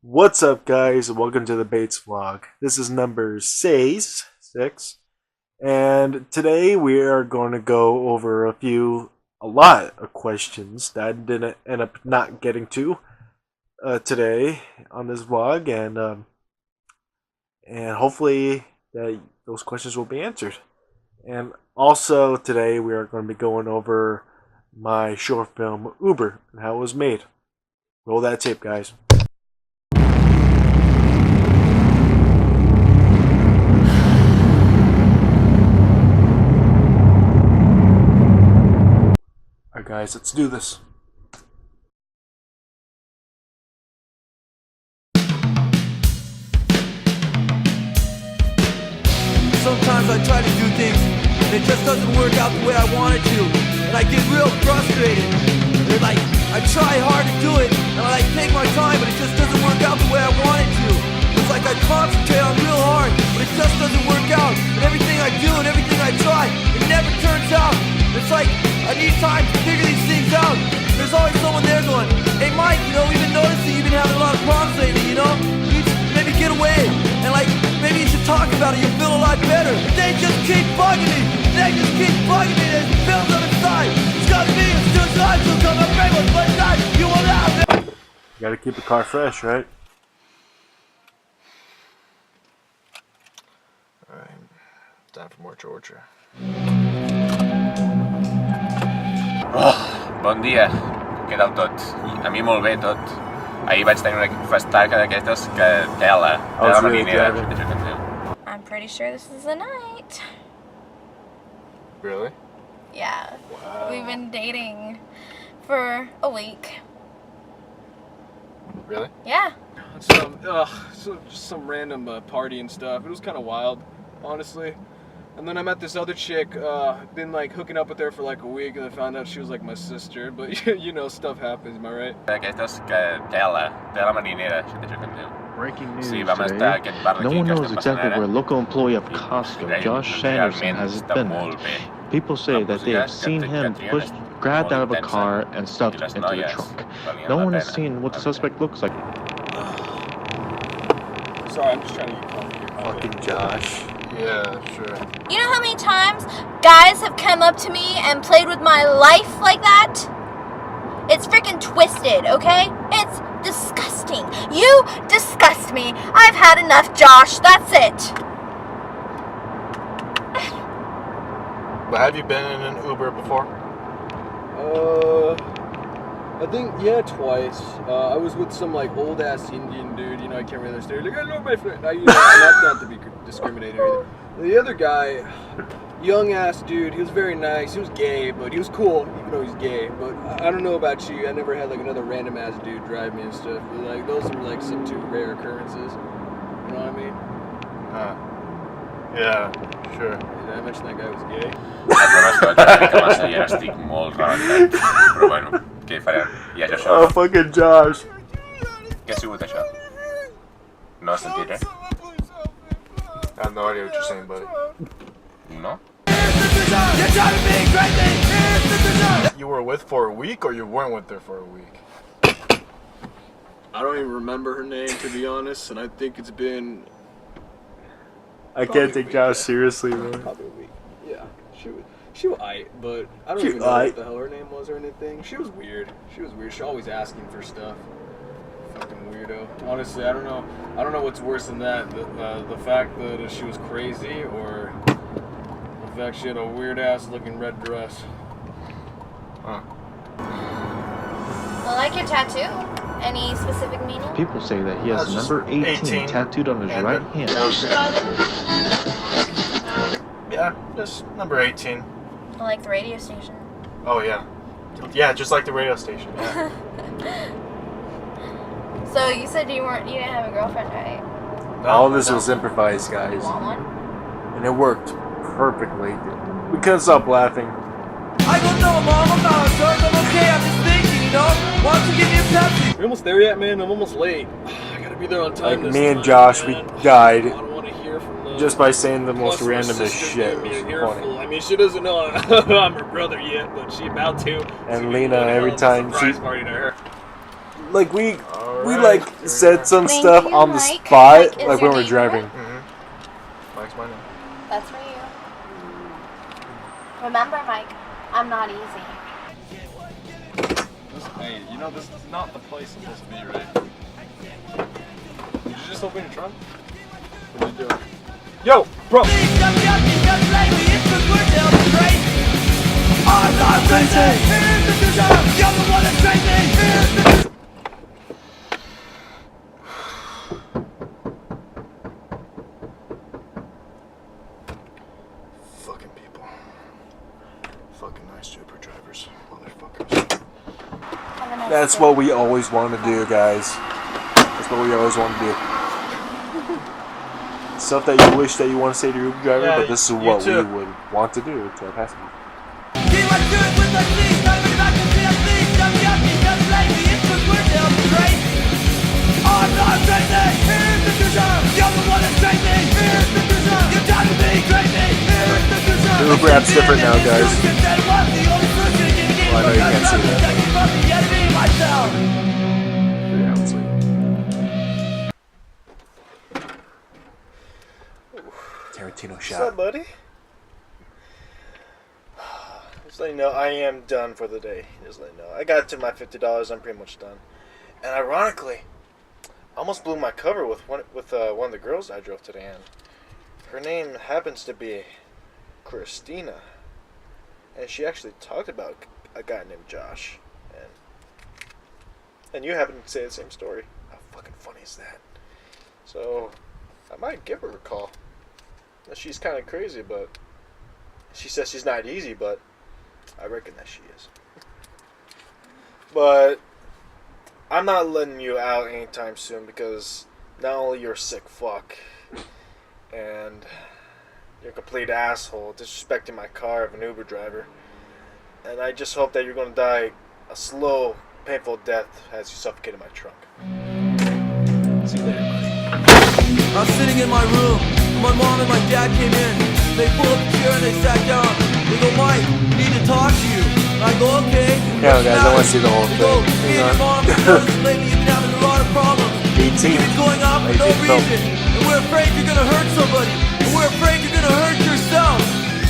What's up, guys, and welcome to the Bates vlog. This is number 6, and today we are going to go over a lot of questions that I didn't end up not getting to today on this vlog, and hopefully that those questions will be answered. And also today we are going to be going over my short film Uber and how it was made. Roll that tape, guys. Alright guys, let's do this. Sometimes I try to do things and it just doesn't work out the way I want it to, and I get real frustrated. And like, I try hard to do it and I take my time, but it just doesn't work out the way I want it to. It's like I concentrate on real hard, but it just doesn't work out. And everything I do and everything I try, it never turns out. It's like I need time to figure these things out. There's always someone there going, "Hey Mike, we've been noticing you've been having a lot of problems lately, You need to maybe get away, and like, maybe you should talk about it, you'll feel a lot better." They just keep bugging me. There's pills on the side. It's got me, it's suicide, so come up, baby, let's die. You will have it. You gotta keep the car fresh, right? Alright, time for more Georgia. Bon dia, què tal tot? A mi molt bé tot. Ahir vaig tenir una festada d'aquestes que tela marinera. I'm pretty sure this is the night. Really? Yeah. Wow. We've been dating for a week. Really? Yeah. Just some random party and stuff. It was kind of wild, honestly. And then I met this other chick, been like hooking up with her for like a week, and I found out she was like my sister. But stuff happens, am I right? Aquestes que tela marinera, Breaking news Sí, vam today. estar aquest bar No d'aquí one que knows estem exactly passant ara. where a local employee of Costco, Josh Sanderson, has been at. People say that they have seen him grabbed out of a car and stuffed into the trunk. No one has seen what the suspect looks like. Sorry, I'm just trying to get coffee here. Fucking Josh. Yeah, sure. You know how many times guys have come up to me and played with my life like that? It's freaking twisted, okay? It's disgusting. You disgust me. I've had enough, Josh. That's it. But have you been in an Uber before? I think, yeah, twice. I was with some like old ass Indian dude, I can't really understand. Like, hello, my friend. Not to be discriminating or anything. The other guy, young ass dude, he was very nice. He was gay, but he was cool, even though he's gay. But I don't know about you. I never had like another random ass dude drive me and stuff. But, like, those are like some two rare occurrences. You know what I mean? Yeah, sure. Did I mention that guy was gay? Estic molt rebentat, però bueno, què hi farem? I això. Oh, fucking Josh. Què ha sigut això? No has sentit, I have no idea what you're saying, buddy. No? You were with for a week, or you weren't with her for a week? I don't even remember her name, to be honest, and I think it's been I can't take Josh seriously, man. probably a week. Yeah, she was aight, but I don't She even know aight. what the hell her name was or anything. She was weird. She always asking for stuff. Fucking weirdo. Honestly, I don't know what's worse than that. The fact that she was crazy, or the fact she had a weird ass looking red dress. Huh. Well, like your tattoo. Any specific meaning? People say that he has That's just number 18 18 tattooed on his and right hand. Yeah, just number 18. Like the radio station. Oh, yeah. Yeah, just like the radio station. Yeah. So you said you didn't have a girlfriend, right? All this was improvised, guys. Want one? And it worked perfectly. We couldn't stop laughing. I don't know, Mom. I'm not hurt. I'm okay. I'm just thinking, Why don't you give me a Pepsi? You almost there yet, man? I'm almost late. I gotta be there on time. Like, this me and time, Josh, we man. died I don't want to hear from them. just by saying the most Plus, my randomest sister shit. gave me It an was earful. funny. I mean, she doesn't know I'm her brother yet, but she about to. And So Lena, what the hell every is a time surprise she- party to her. like we Alright, like here we said are. some Thank stuff you, on the Mike. spot, Mike, is like your when we're name driving. Mike's my name. That's for you. Remember, Mike, I'm not easy. Hey, you know this is not the place supposed to be, right? Did you just open your trunk? What did you do? Yo, bro! Fucking people. Fucking nice Uber drivers. Motherfuckers. Have a nice That's day. what we always want to do, guys. That's what we always want to do. Stuff that you wish that you want to say to your Uber driver, Yeah, but this is you what too. we would want to do to our passengers. The Uber app's different now, guys. Well, I know you can't see that. Yeah, let's leave. Tarantino What's shot. up, buddy? Just let you know, I am done for the day. Just let you know. I got to my $50. I'm pretty much done. And ironically, I almost blew my cover with one of the girls I drove today. And her name happens to be Christina, and she actually talked about a guy named Josh. And you happen to say the same story. How fucking funny is that? So I might give her a call. She's kind of crazy, but she says she's not easy, but I reckon that she is. But I'm not letting you out anytime soon, because not only you're a sick fuck and you're a complete asshole disrespecting my car of an Uber driver, and I just hope that you're going to die a slow, painful death as you suffocate in my trunk. See you later, buddy. I was sitting in my room. My mom and my dad came in. They pulled up a chair and they sat down. They go, Mike, we need to talk to you. And I go, okay. Yeah, guys, I want to see the whole They go, thing. me and your mom, lately you've been having a lot of problems. 18. You've been going off for no 18 film. reason. And we're afraid you're going to hurt somebody. And we're afraid you're going to hurt yourself.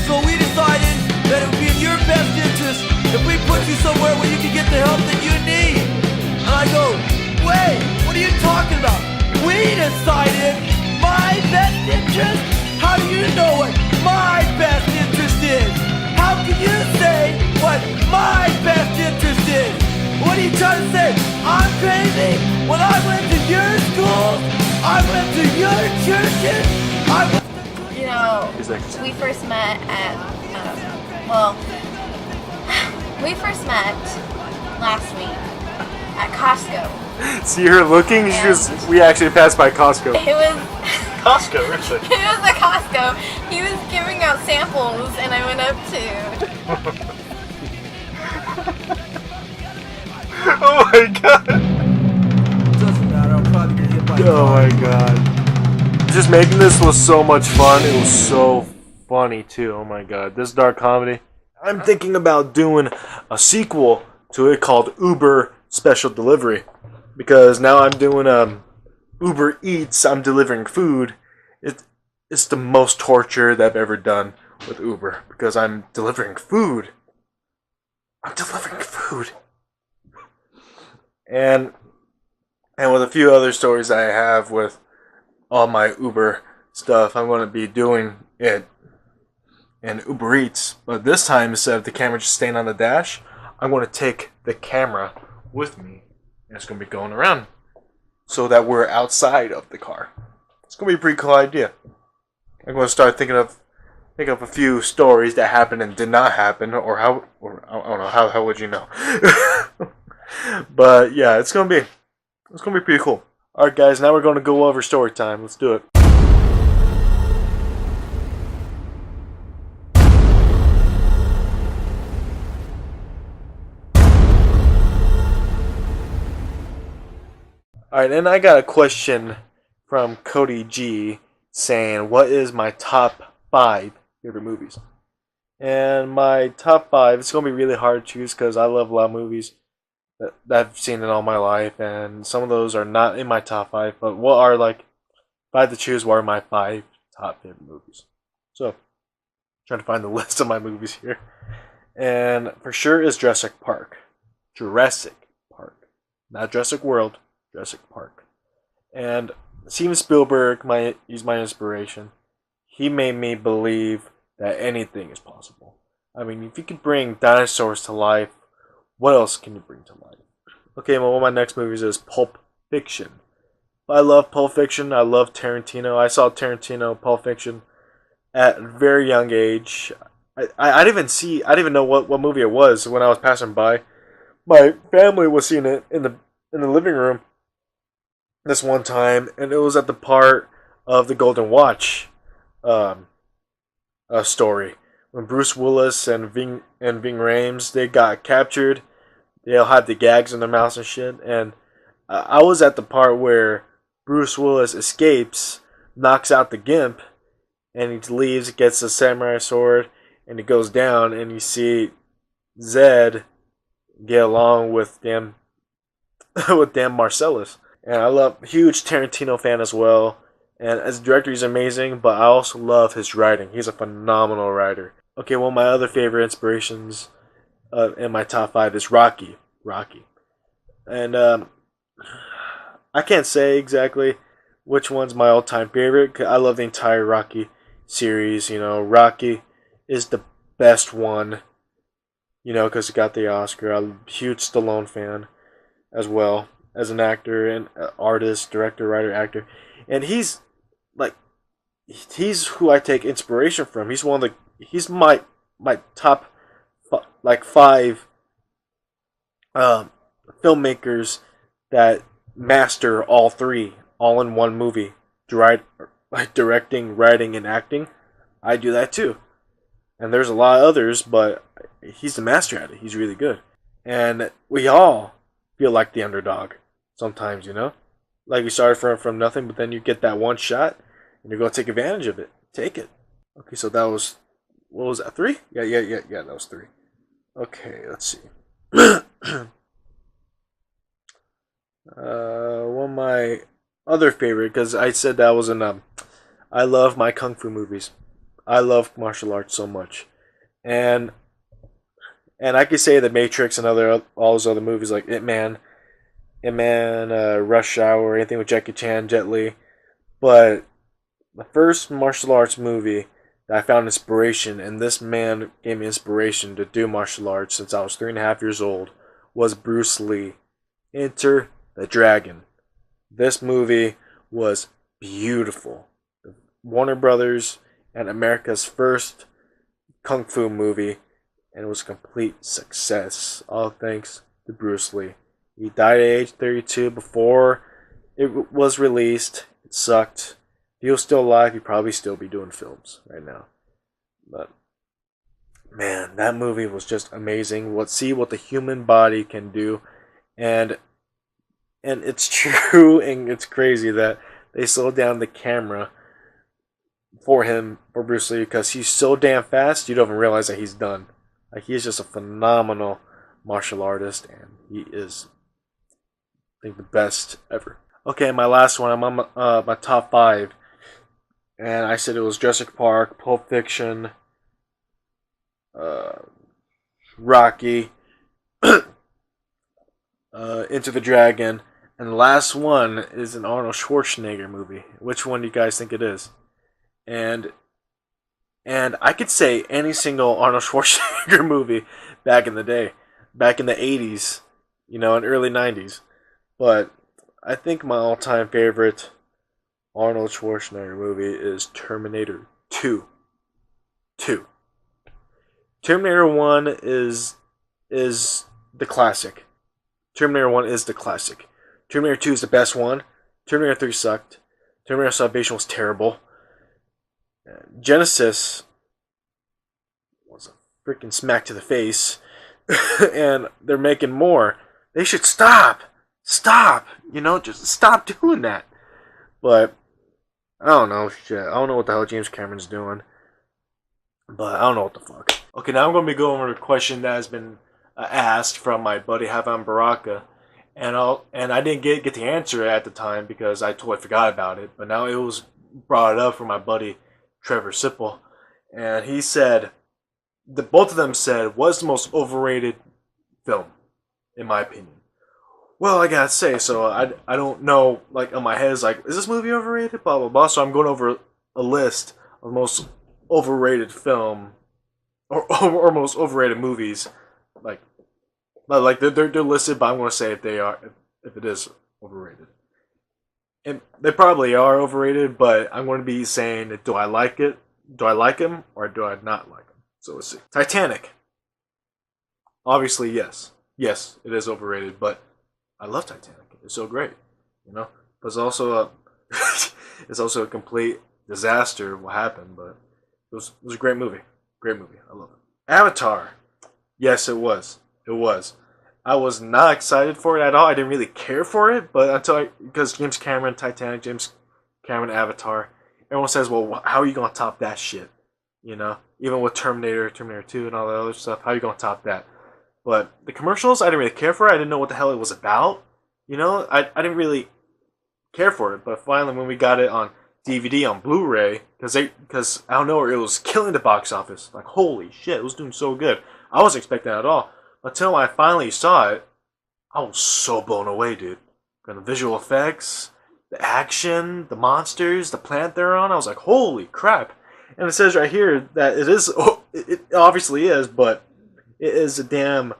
So we decided that it would be in your best interest if we put you somewhere where you can get the help that you need. And I go, wait, what are you talking about? We decided my best interest? How do you know what my best interest is? How can you say what my best interest is? What are you trying to say? I'm crazy? When I went to your schools, I went to your churches, You know, Is that- we first met at, well, we first met last week at Costco. See her looking? She was, we actually passed by Costco. It was, Costco, really? it was a Costco. He was giving out samples, and I went up to. Oh my god! doesn't matter, I'm probably gonna hit by Oh my god. Just making this was so much fun. It was so funny too. Oh my god. This dark comedy. I'm thinking about doing a sequel to it called Uber Special Delivery. Because now I'm doing Uber Eats. I'm delivering food. It's the most torture that I've ever done with Uber. Because I'm delivering food. I'm delivering food. And with a few other stories I have with all my Uber stuff, I'm going to be doing it in Uber Eats. But this time, instead of the camera just staying on the dash, I'm going to take the camera with me. And it's going to be going around so that we're outside of the car. It's going to be a pretty cool idea. I'm going to start thinking of a few stories that happened and did not happen, or I don't know, how would you know? But yeah, it's gonna be pretty cool. All right, guys, now we're gonna go over story time. Let's do it. All right, and I got a question from Cody G saying, "What is my top 5 favorite movies?" And my top 5, it's gonna be really hard to choose because I love a lot of movies. that I've seen in all my life, and some of those are not in my top five. But what are like, if I had to choose, what are my five top favorite movies? So, trying to find the list of my movies here, and for sure is Jurassic Park. Jurassic Park, not Jurassic World. Jurassic Park, and Steven Spielberg, he's my inspiration. He made me believe that anything is possible. I mean, if you could bring dinosaurs to life, what else can you bring to life? Okay, well, one of my next movies is Pulp Fiction. I love Pulp Fiction. I love Tarantino. I saw Tarantino Pulp Fiction at a very young age. I didn't even know what movie it was when I was passing by. My family was seeing it in the living room this one time, and it was at the part of the Golden Watch story when Bruce Willis and Ving Rhames, they got captured. They all had the gags in their mouths and shit, and I was at the part where Bruce Willis escapes, knocks out the gimp, and he leaves, gets a samurai sword, and he goes down, and you see Zed get along with damn Marcellus. And I love, huge Tarantino fan as well. And as a director, he's amazing, but I also love his writing. He's a phenomenal writer. Okay, one of my other favorite inspirations in my top five is Rocky. And I can't say exactly which one's my all-time favorite, 'cause I love the entire Rocky series. You know, Rocky is the best one, you know, because it got the Oscar. I'm a huge Stallone fan as well, as an actor and artist, director, writer, actor. And he's who I take inspiration from. He's my top five filmmakers that master all three all in one movie. Directing, writing, and acting. I do that too. And there's a lot of others, but he's the master at it. He's really good. And we all feel like the underdog sometimes, you know? Like you started from nothing, but then you get that one shot, and you're going to take advantage of it. Take it. Okay, so that was, what was that, 3? Yeah, that was 3. Okay, let's see. One of my other favorite, because I said that was I love my kung fu movies. I love martial arts so much. And I could say The Matrix and all those other movies like Ip Man, Rush Hour, anything with Jackie Chan, Jet Li. But the first martial arts movie that I found inspiration, and this man gave me inspiration to do martial arts since I was 3.5 years old, was Bruce Lee. Enter the Dragon. This movie was beautiful. Warner Brothers and America's first kung fu movie, and it was a complete success. All thanks to Bruce Lee. He died at age 32 before it was released. It sucked. If he was still alive, he'd probably still be doing films right now. But man, that movie was just amazing. See what the human body can do, and it's true, and it's crazy that they slowed down the camera for Bruce Lee, because he's so damn fast, you don't even realize that he's done. Like, he's just a phenomenal martial artist, and he is, I think, the best ever. Okay, my last one, I'm on my top 5, and I said it was Jurassic Park, Pulp Fiction, Rocky, Into the Dragon, and the last one is an Arnold Schwarzenegger movie. Which one do you guys think it is? And I could say any single Arnold Schwarzenegger movie back in the day, back in the 80s, you know, and early 90s. But I think my all-time favorite Arnold Schwarzenegger movie is Terminator 2. Terminator 1 is the classic. Terminator 1 is the classic. Terminator 2 is the best one. Terminator 3 sucked. Terminator Salvation was terrible. Genesis was a freaking smack to the face. And they're making more. They should stop. You know, just stop doing that. But I don't know, shit. I don't know what the hell James Cameron's doing. But I don't know what the fuck. Okay, now I'm going to be going over a question that has been ask from my buddy Havan Baraka, and I didn't get the answer at the time because I totally forgot about it. But now it was brought up from my buddy Trevor Sipple, and he said both of them said was the most overrated film, in my opinion. Well, I gotta say, so I don't know, like, on my head is like, is this movie overrated? Blah, blah, blah. So I'm going over a list of most overrated film, or most overrated movies. Like they're listed, but I'm going to say if it is overrated. And they probably are overrated, but I'm going to be saying, do I like it? Do I like him, or do I not like him? So let's see. Titanic. Obviously, yes. Yes, it is overrated, but I love Titanic. It's so great, you know. But it's also a it's also a complete disaster what happened, but it was a great movie. Great movie. I love it. Avatar. Yes, it was. It was. I was not excited for it at all. I didn't really care for it, but because James Cameron, Titanic, James Cameron, Avatar, everyone says, well, how are you going to top that shit? You know, even with Terminator 2, and all that other stuff, how are you going to top that? But the commercials, I didn't really care for it. I didn't know what the hell it was about. You know, I didn't really care for it. But finally, when we got it on DVD, on Blu-ray, because I don't know, it was killing the box office. Like, holy shit, it was doing so good. I wasn't expecting that at all. Until I finally saw it, I was so blown away, dude. And the visual effects, the action, the monsters, the planet they're on, I was like, holy crap. And it says right here that it obviously is, but it is a damn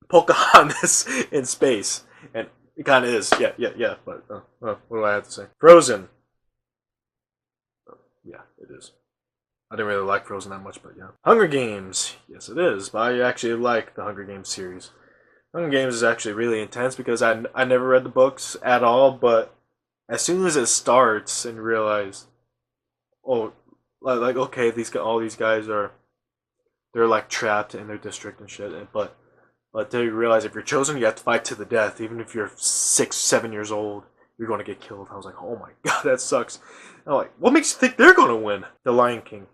Pocahontas in space. And it kind of is. Yeah. But what do I have to say? Frozen. Yeah, it is. I didn't really like Frozen that much, but yeah. Hunger Games. Yes, it is. But I actually like the Hunger Games series. Hunger Games is actually really intense because I never read the books at all, but as soon as it starts and realize, oh, like okay, all these guys they're like trapped in their district and shit, but they realize if you're chosen, you have to fight to the death, even if you're 6, 7 years old, you're going to get killed. I was like, oh my god, that sucks. And I'm like, what makes you think they're going to win? The Lion King.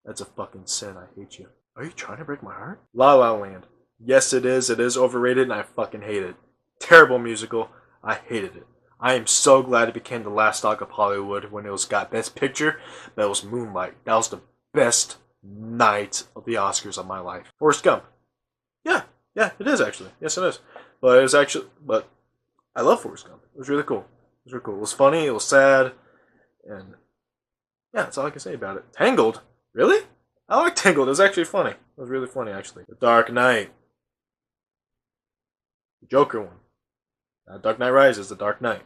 That's a fucking sin. I hate you. Are you trying to break my heart? La La Land. Yes, it is. It is overrated, and I fucking hate it. Terrible musical. I hated it. I am so glad it became the last dog of Hollywood when it got Best Picture. That was Moonlight. That was the best night of the Oscars of my life. Forrest Gump. Yeah, it is actually. Yes, it is. But I love Forrest Gump. It was really cool. It was funny. It was sad, and yeah, that's all I can say about it. Tangled. Really? I like Tangled. It was actually funny. It was really funny, actually. The Dark Knight. The Joker one. Dark Knight Rises, The Dark Knight.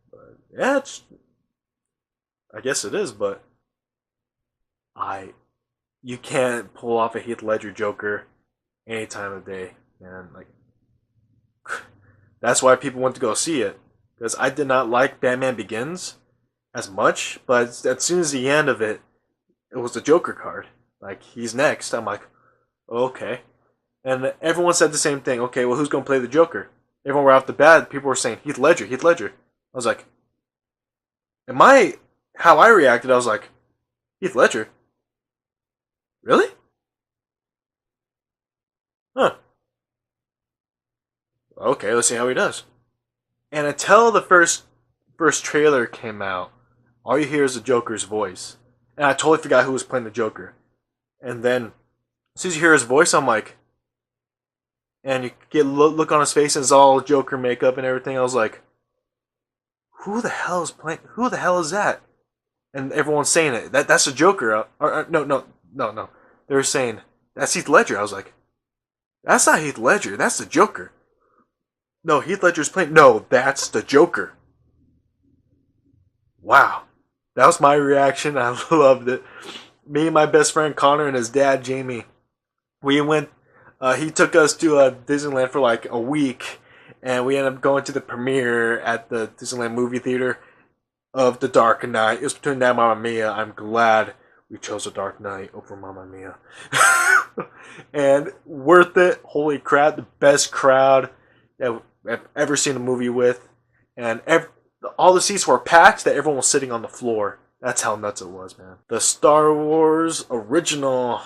But, yeah, I guess it is, but you can't pull off a Heath Ledger Joker any time of day, man. Like, that's why people went to go see it. Because I did not like Batman Begins as much, but as soon as the end of it, it was the Joker card. Like, he's next. I'm like, okay. And everyone said the same thing. Okay, well, who's going to play the Joker? Everyone were off the bat. People were saying, Heath Ledger. I was like, how I reacted, I was like, Heath Ledger? Really? Huh. Okay, let's see how he does. And until the first trailer came out, all you hear is the Joker's voice. And I totally forgot who was playing the Joker. And then, as soon as you hear his voice, I'm like, and you get look on his face and it's all Joker makeup and everything. I was like, who the hell is playing? Who the hell is that? And everyone's saying it. That's the Joker. No. They were saying, that's Heath Ledger. I was like, that's not Heath Ledger. That's the Joker. No, Heath Ledger's playing. No, that's the Joker. Wow. That was my reaction. I loved it. Me and my best friend Connor and his dad Jamie, we went. He took us to Disneyland for like a week, and we ended up going to the premiere at the Disneyland movie theater of The Dark Knight. It was between that and Mamma Mia. I'm glad we chose The Dark Knight over Mamma Mia. And worth it. Holy crap, the best crowd that I've ever seen a movie with. And all the seats were packed that everyone was sitting on the floor. That's how nuts it was, man. The Star Wars original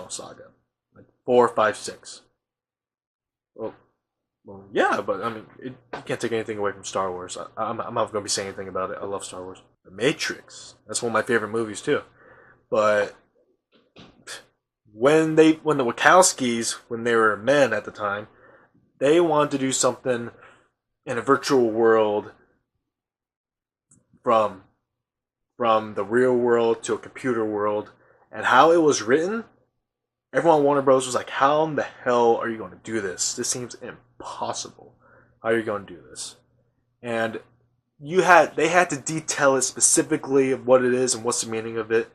saga. Like 4, 5, 6. Well, yeah, but I mean, you can't take anything away from Star Wars. I'm not going to be saying anything about it. I love Star Wars. The Matrix. That's one of my favorite movies too. But when the Wachowskis, when they were men at the time, they wanted to do something in a virtual world from the real world to a computer world, and how it was written, everyone at Warner Bros. Was like, how in the hell are you going to do this? This seems impossible. How are you going to do this? And they had to detail it specifically of what it is and what's the meaning of it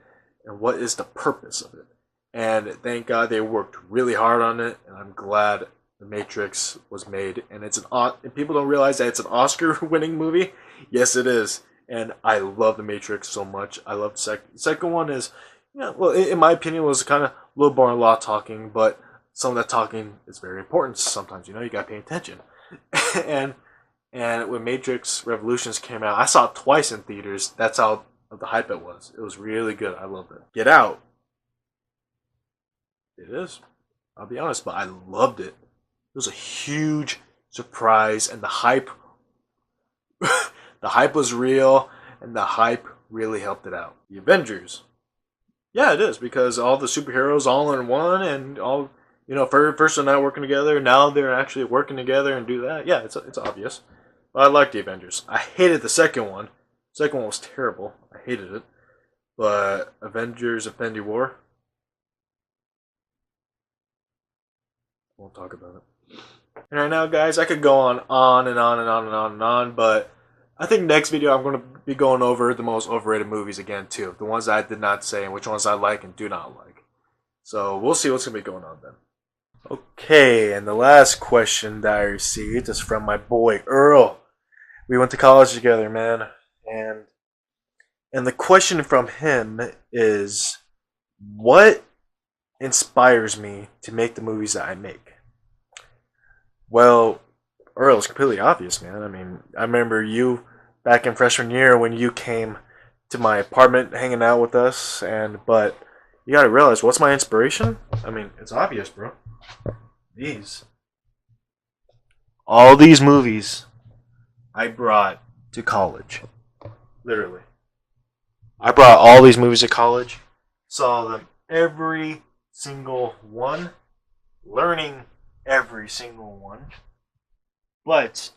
and what is the purpose of it. And thank God they worked really hard on it, and I'm glad The Matrix was made. And and people don't realize that it's an Oscar-winning movie. Yes, it is. And I love The Matrix so much. I love the second one is, well, in my opinion, was kind of a little boring, a lot of talking, but some of that talking is very important sometimes. You got to pay attention. and when Matrix Revolutions came out, I saw it twice in theaters. That's how the hype it was. It was really good. I loved it. Get Out. It is. I'll be honest, but I loved it. It was a huge surprise, and the hype the hype was real, and the hype really helped it out. The Avengers. Yeah, it is, because all the superheroes all in one, and all, first they're not working together, now they're actually working together and do that. Yeah, it's obvious. But I like the Avengers. I hated the second one. The second one was terrible. I hated it. But Avengers Infinity War, won't talk about it. And right now, guys, I could go on and on and on and on and on, but I think next video I'm going to be going over the most overrated movies again, too. The ones I did not say and which ones I like and do not like. So we'll see what's going to be going on then. Okay, and the last question that I received is from my boy Earl. We went to college together, man. And the question from him is, what inspires me to make the movies that I make? Well, Earl, it's completely obvious, man. I mean, I remember you back in freshman year when you came to my apartment hanging out with us, but you gotta realize, what's my inspiration? I mean, it's obvious, bro. All these movies I brought to college. Literally. I brought all these movies to college, saw them every single one, learning every single one. But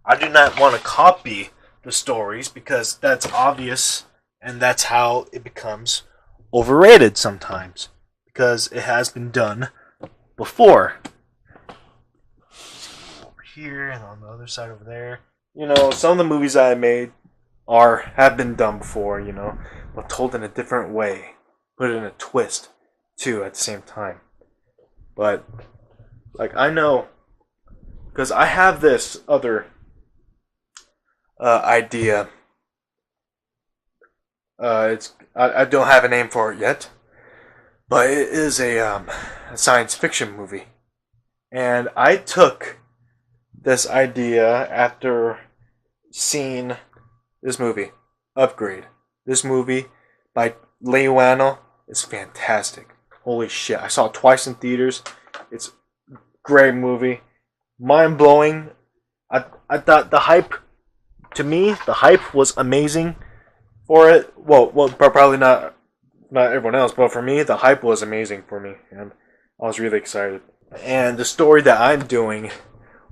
I do not want to copy the stories, because that's obvious, and that's how it becomes overrated sometimes, because it has been done before. Over here and on the other side over there. Some of the movies I made have been done before, but told in a different way. Put it in a twist, too, at the same time. But, I know, because I have this other idea. I don't have a name for it yet, but it is a science fiction movie. And I took this idea after seeing this movie, Upgrade. This movie by Leigh Whannell is fantastic. Holy shit. I saw it twice in theaters. It's a great movie. Mind blowing. I thought the hype was amazing for it. Well, probably not everyone else, but for me, the hype was amazing for me, and I was really excited. And the story that I'm doing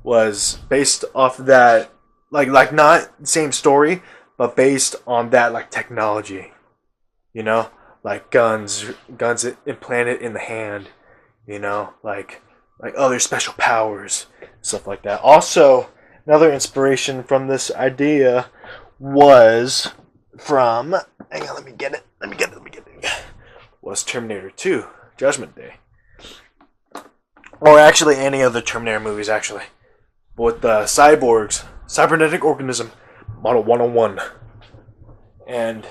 was based off of that, like not the same story, but based on that, technology, like guns implanted in the hand, like other special powers, stuff like that. Also, another inspiration from this idea was from, hang on, let me get it, was Terminator 2, Judgment Day. Or actually any of the Terminator movies, actually. But with the cyborgs, cybernetic organism, Model 101. And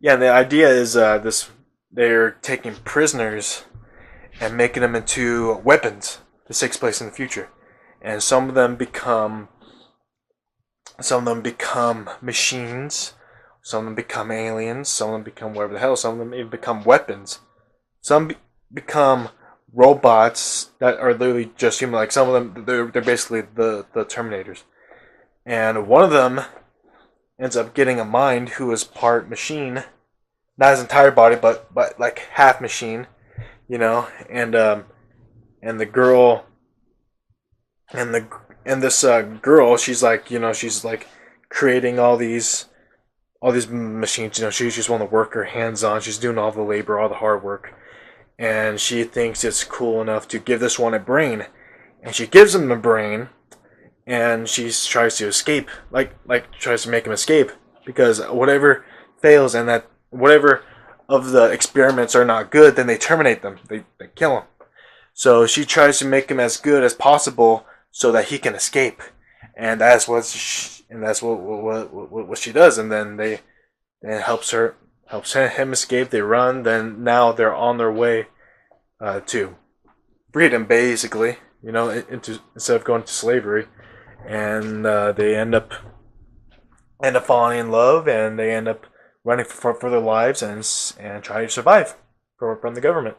yeah, the idea is they're taking prisoners and making them into weapons. This takes place in the future. And some of them become machines, some of them become aliens, some of them become whatever the hell, some of them even become weapons. Some become robots that are literally just human. Like some of them, they're basically the Terminators, and one of them ends up getting a mind who is part machine, not his entire body, but like half machine, you know, and the girl and this girl, she's like, you know, she's like creating all these machines. You know, she just want to work her hands on. She's doing all the labor, all the hard work, and she thinks it's cool enough to give this one a brain, and she gives him a brain, and she tries to escape, like tries to make him escape, because whatever fails and that whatever of the experiments are not good, then they terminate them. They kill him. So she tries to make him as good as possible so that he can escape, and that's what she does. And then it helps him escape. They run. Then now they're on their way to freedom, basically. You know, instead of going to slavery, and they end up falling in love, and they end up running for their lives and trying to survive from the government.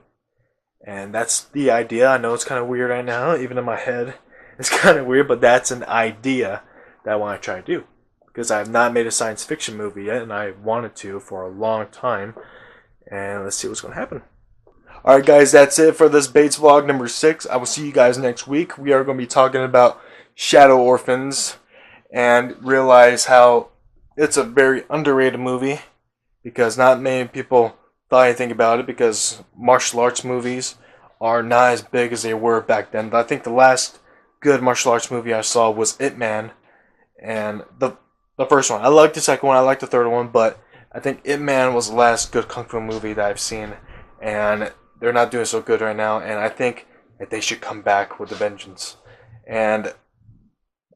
And that's the idea. I know it's kind of weird right now, even in my head. It's kind of weird, but that's an idea that I want to try to do. Because I have not made a science fiction movie yet, and I wanted to for a long time. And let's see what's going to happen. Alright guys, that's it for this Bates vlog number 6. I will see you guys next week. We are going to be talking about Shadow Orphans, and realize how it's a very underrated movie, because not many people thought anything about it, because martial arts movies are not as big as they were back then. I think the last good martial arts movie I saw was Ip Man, and the first one. I liked the second one, I liked the third one, but I think Ip Man was the last good kung fu movie that I've seen, and they're not doing so good right now, and I think that they should come back with a vengeance. And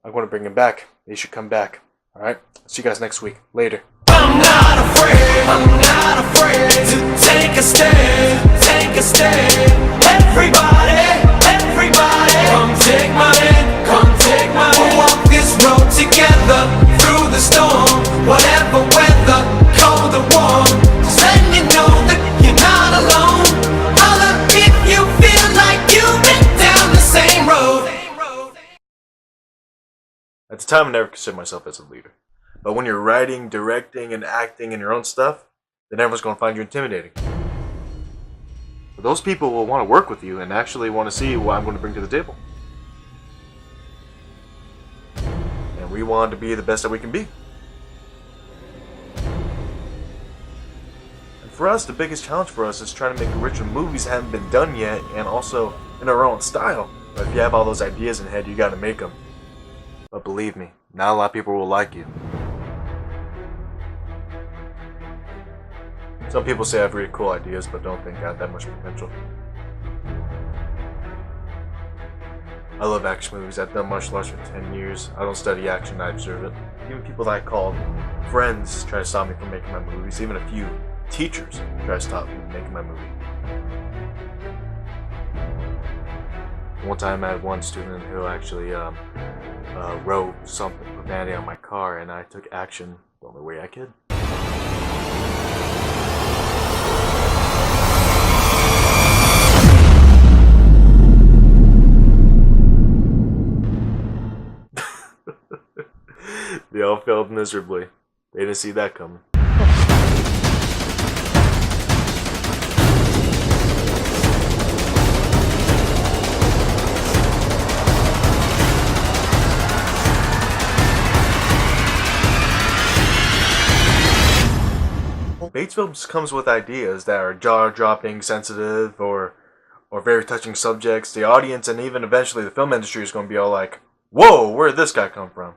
I'm going to bring them back. They should come back. Alright? See you guys next week. Later. I'm not afraid to take a stand, everybody, come take my hand, we'll walk this road together, through the storm, whatever weather, cold or warm, just letting you know that you're not alone, holler if you feel like you've been down the same road. At the time, I never considered myself as a leader. But when you're writing, directing, and acting in your own stuff, then everyone's going to find you intimidating. But those people will want to work with you and actually want to see what I'm going to bring to the table. And we want to be the best that we can be. And for us, the biggest challenge for us is trying to make original movies that haven't been done yet, and also in our own style. But if you have all those ideas in head, you got to make them. But believe me, not a lot of people will like you. Some people say I have really cool ideas, but don't think I have that much potential. I love action movies. I've done martial arts for 10 years. I don't study action, I observe it. Even people that I called friends try to stop me from making my movies. Even a few teachers try to stop me from making my movie. One time I had one student who actually wrote something profanity on my car, and I took action the only way I could. They all failed miserably. They didn't see that coming. Bates Films comes with ideas that are jaw-dropping, sensitive, or very touching subjects. The audience and even eventually the film industry is going to be all like, whoa, where did this guy come from?